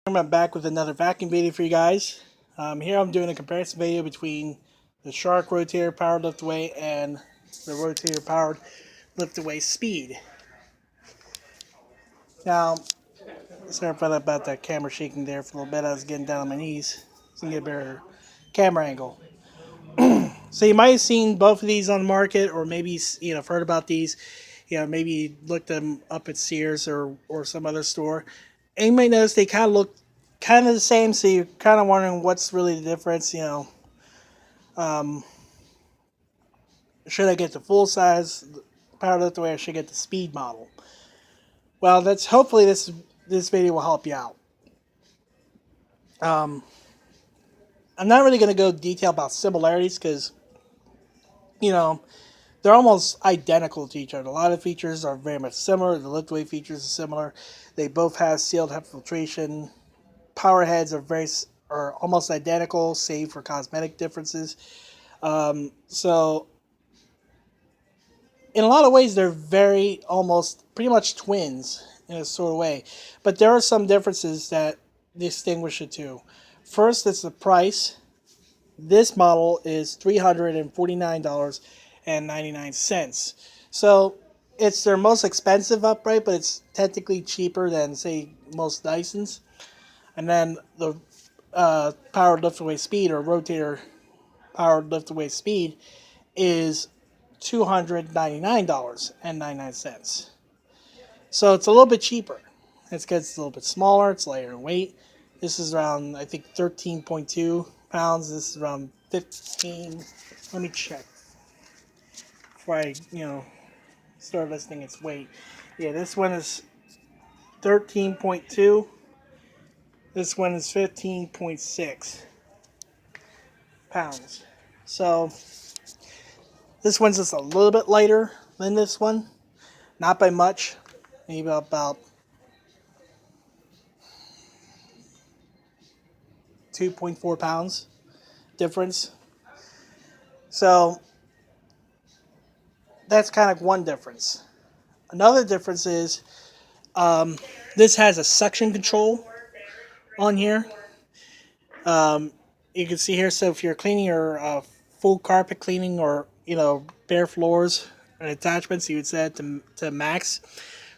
I'm back with another vacuum video for you guys. Here I'm doing a comparison video between the Shark Rotator powered lift away and the Rotator powered lift away speed. Now, sorry about that camera shaking there for a little bit. I was getting down on my knees so I can get a better camera angle. So you might have seen both of these on the market, or maybe heard about these. Maybe looked them up at Sears or some other store. And you might notice they kind of look kind of the same, so you're kind of wondering what's really the difference. Should I get the full size power lift away, or should I get the speed model? Well, that's hopefully this video will help you out. I'm not really going to go detail about similarities because they're almost identical to each other. A lot of features are very much similar. The lift away features are similar. They both have sealed HEPA filtration. Power heads are almost identical, save for cosmetic differences. So in a lot of ways, they're pretty much twins in a sort of way. But there are some differences that distinguish the two. First, it's the price. This model is $349.99. So it's their most expensive upright, but it's technically cheaper than, say, most Dysons. And then the powered lift away speed, or Rotator powered lift away speed, is $299.99. So it's a little bit cheaper. It's because it's a little bit smaller, it's lighter in weight. This is around, I think, 13.2 pounds. This is around 15. Let me check before I, start listing its weight. Yeah, this one is 13.2. This one is 15.6 pounds. So this one's just a little bit lighter than this one. Not by much. Maybe about 2.4 pounds difference. So that's kind of one difference. Another difference is this has a suction control on here. You can see here, so if you're cleaning your full carpet cleaning, or bare floors and attachments, you would set it to max.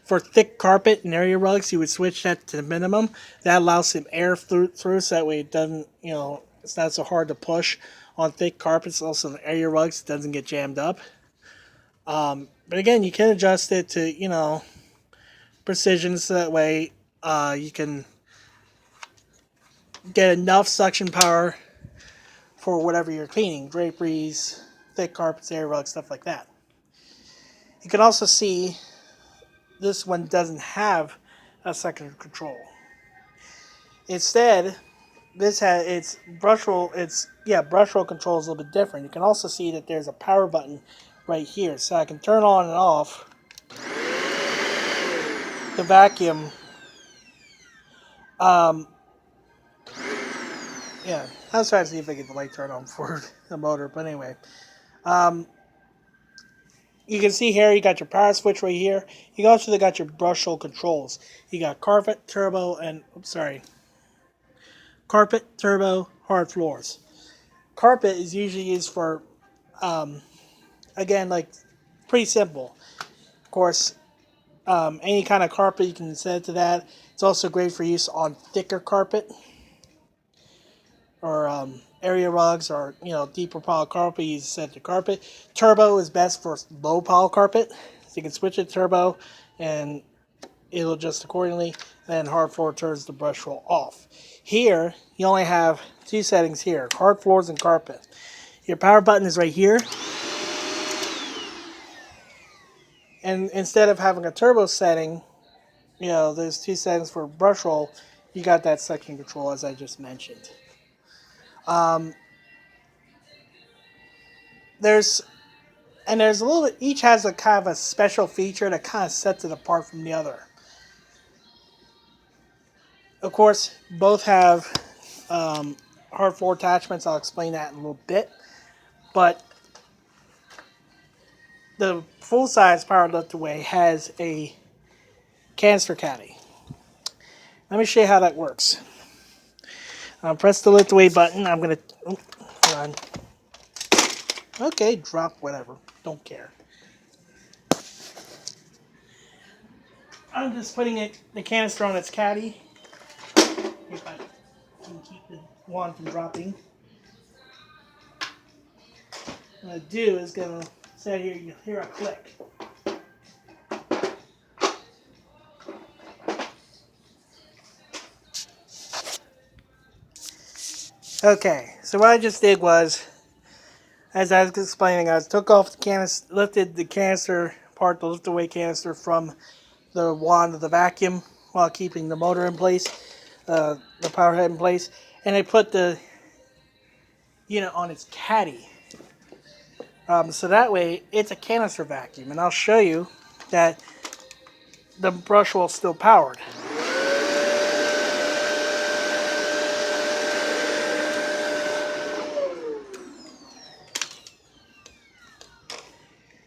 For thick carpet and area rugs, you would switch that to minimum. That allows some air through, so that way it doesn't, it's not so hard to push on thick carpets. Also, the area rugs, it doesn't get jammed up. But again, you can adjust it to, precision, so that way you can get enough suction power for whatever you're cleaning, draperies, thick carpets, area rugs, stuff like that. You can also see this one doesn't have a suction control. Instead, this has its brush roll. Brush roll control is a little bit different. You can also see that there's a power button right here, so I can turn on and off the vacuum. Yeah, I was trying to see if I get the light turned on for the motor, but anyway. You can see here, you got your power switch right here. You also got your brush roll controls. You got carpet, turbo, hard floors. Carpet is usually used for, again, like, pretty simple. Of course, any kind of carpet you can set it to that. It's also great for use on thicker carpet, or area rugs, or deeper pile carpet. You set to carpet. Turbo is best for low pile carpet, so you can switch it to turbo and it'll adjust accordingly. And then hard floor turns the brush roll off. Here you only have two settings here: hard floors and carpet. Your power button is right here, and instead of having a turbo setting, there's two settings for brush roll. You got that suction control, as I just mentioned. There's a little bit, each has a kind of a special feature that kind of sets it apart from the other. Of course, both have hard floor attachments. I'll explain that in a little bit. But the full-size power lift away has a canister caddy. Let me show you how that works. Press the lift away button. I'm gonna. Oh, hold on. Okay, drop whatever. Don't care. I'm just putting the canister on its caddy. If I can keep the wand from dropping. What I'm gonna do is gonna say here you hear a click. Okay, so what I just did was, as I was explaining, I took off the canister, lifted the canister part, the lift away canister from the wand of the vacuum while keeping the motor in place, the power head in place, and I put the unit on its caddy. So that way it's a canister vacuum, and I'll show you that the brush wheel is still powered.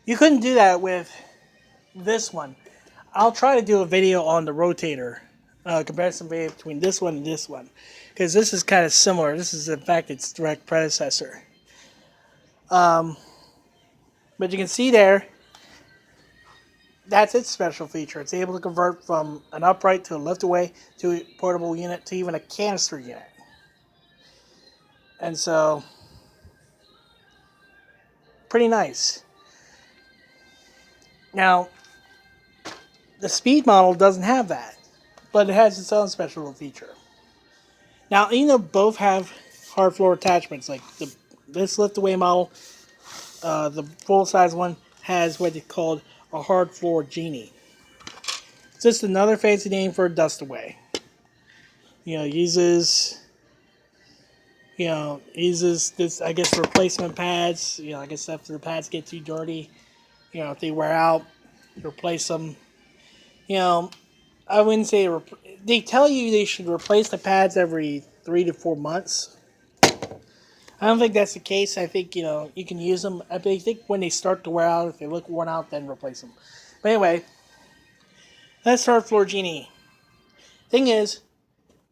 You couldn't do that with this one. I'll try to do a video on the Rotator, comparison video between this one and this one, because this is kind of similar. This is in fact its direct predecessor. But you can see there, that's its special feature. It's able to convert from an upright to a lift away to a portable unit to even a canister unit. And so, pretty nice. Now, the Speed model doesn't have that, but it has its own special feature. Now, even though both have hard floor attachments, like this lift away model, the full size one has what they called a hard floor genie. It's just another fancy name for a dust away. Uses this, I guess, replacement pads. I guess after the pads get too dirty, if they wear out, replace them. I wouldn't say they tell you they should replace the pads every 3 to 4 months. I don't think that's the case. I think you can use them. I think when they start to wear out, if they look worn out, then replace them. But anyway, that's hard floor genie. Thing is,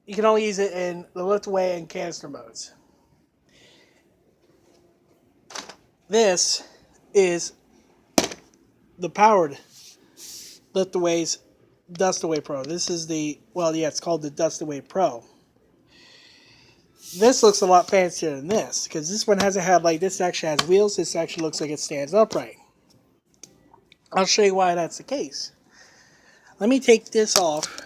you can only use it in the lift away and canister modes. This is the powered lift away's Dust Away Pro. This is it's called the Dust Away Pro. This looks a lot fancier than this, because this one has a headlight. This actually has wheels. This actually looks like it stands upright. I'll show you why that's the case. Let me take this off.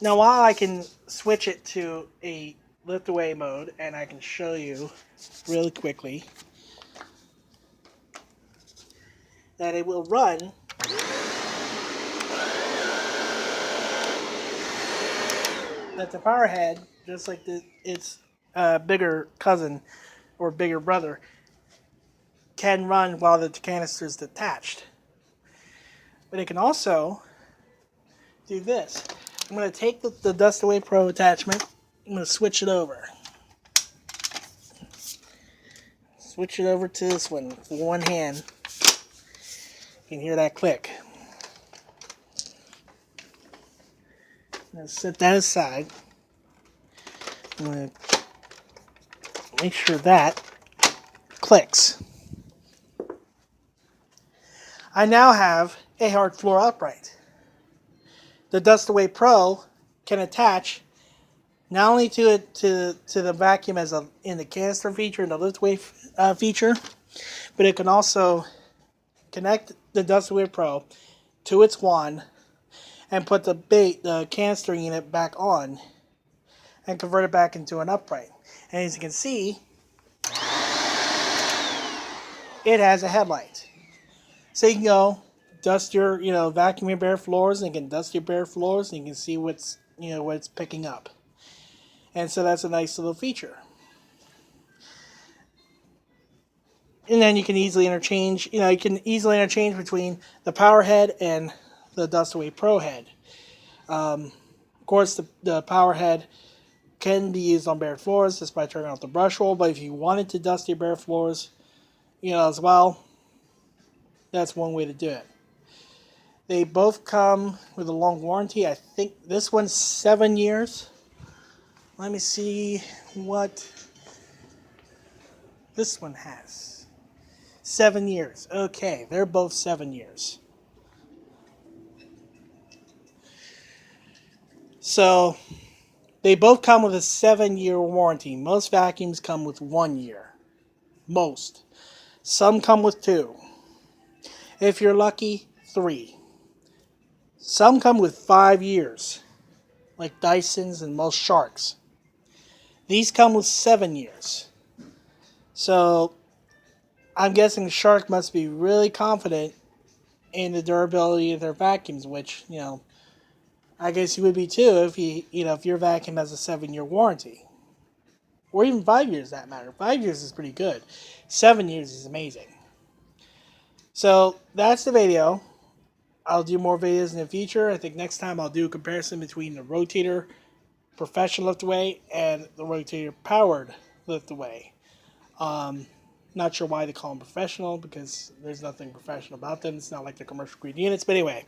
Now, while I can switch it to a lift away mode, and I can show you really quickly that it will run that the power head, just like its bigger cousin or bigger brother, can run while the canister is detached. But it can also do this. I'm going to take the Dust Away Pro attachment. I'm going to switch it over. Switch it over to this one with one hand. You can hear that click. I'm going to set that aside. I'm going to make sure that clicks. I now have a hard floor upright. The Dust Away Pro can attach not only to the vacuum in the canister feature and the lift away feature, but it can also connect the Dust Away Pro to its wand and put the canister unit back on and convert it back into an upright. And as you can see, it has a headlight. So you can go dust your, vacuum your bare floors, and you can dust your bare floors, and you can see what it's picking up. And so that's a nice little feature. And then you can easily interchange, between the power head and the Dust Away Pro head. Of course, the power head can be used on bare floors just by turning off the brush roll, but if you wanted to dust your bare floors, as well, that's one way to do it. They both come with a long warranty. I think this one's 7 years. Let me see what this one has. 7 years. Okay, they're both 7 years. So they both come with a 7-year warranty. Most vacuums come with 1 year. Most. Some come with 2. If you're lucky, 3. Some come with 5 years, like Dyson's and most Sharks. These come with 7 years. So I'm guessing Shark must be really confident in the durability of their vacuums, which, I guess you would be too if your vacuum has a 7-year warranty. Or even 5 years, that matter. 5 years is pretty good. 7 years is amazing. So that's the video. I'll do more videos in the future. I think next time I'll do a comparison between the Rotator Professional Lift Away and the Rotator Powered Lift Away. Not sure why they call them professional, because there's nothing professional about them. It's not like the commercial grade units. But anyway,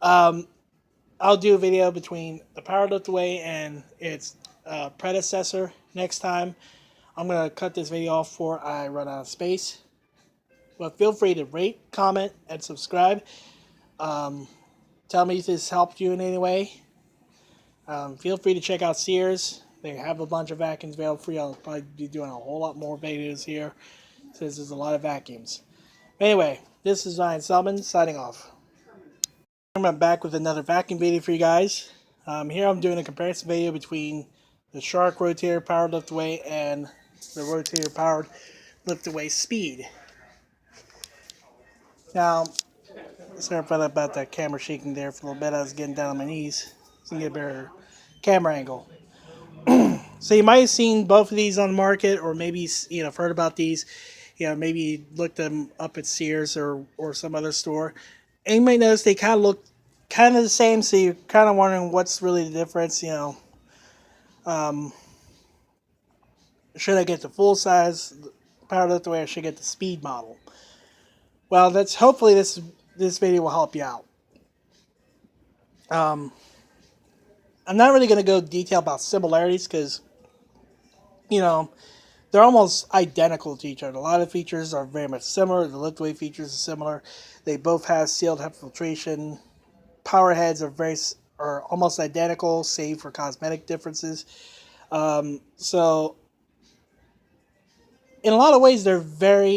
I'll do a video between the Powered Lift Away and its predecessor next time. I'm going to cut this video off before I run out of space. But feel free to rate, comment, and subscribe. Tell me if this helped you in any way. Feel free to check out Sears. They have a bunch of vacuums available for you. I'll probably be doing a whole lot more videos here, since there's a lot of vacuums. Anyway, this is Ryan Selman signing off. I'm back with another vacuum video for you guys. Here I'm doing a comparison video between the Shark Rotator Powered Lift Away and the Rotator Powered Lift Away Speed. Now, sorry about that camera shaking there for a little bit. I was getting down on my knees to get a better camera angle. So you might have seen both of these on the market, or maybe heard about these. Maybe looked them up at Sears or some other store. And you might notice they kind of look kind of the same, so you're kind of wondering what's really the difference. Should I get the full size Power Lift Away, or should I get the Speed model? Well, hopefully this video will help you out. I'm not really going to go detail about similarities, because they're almost identical to each other. A lot of features are very much similar. The lift away features are similar. They both have sealed HEPA filtration. Power heads are almost identical, save for cosmetic differences. So in a lot of ways, they're very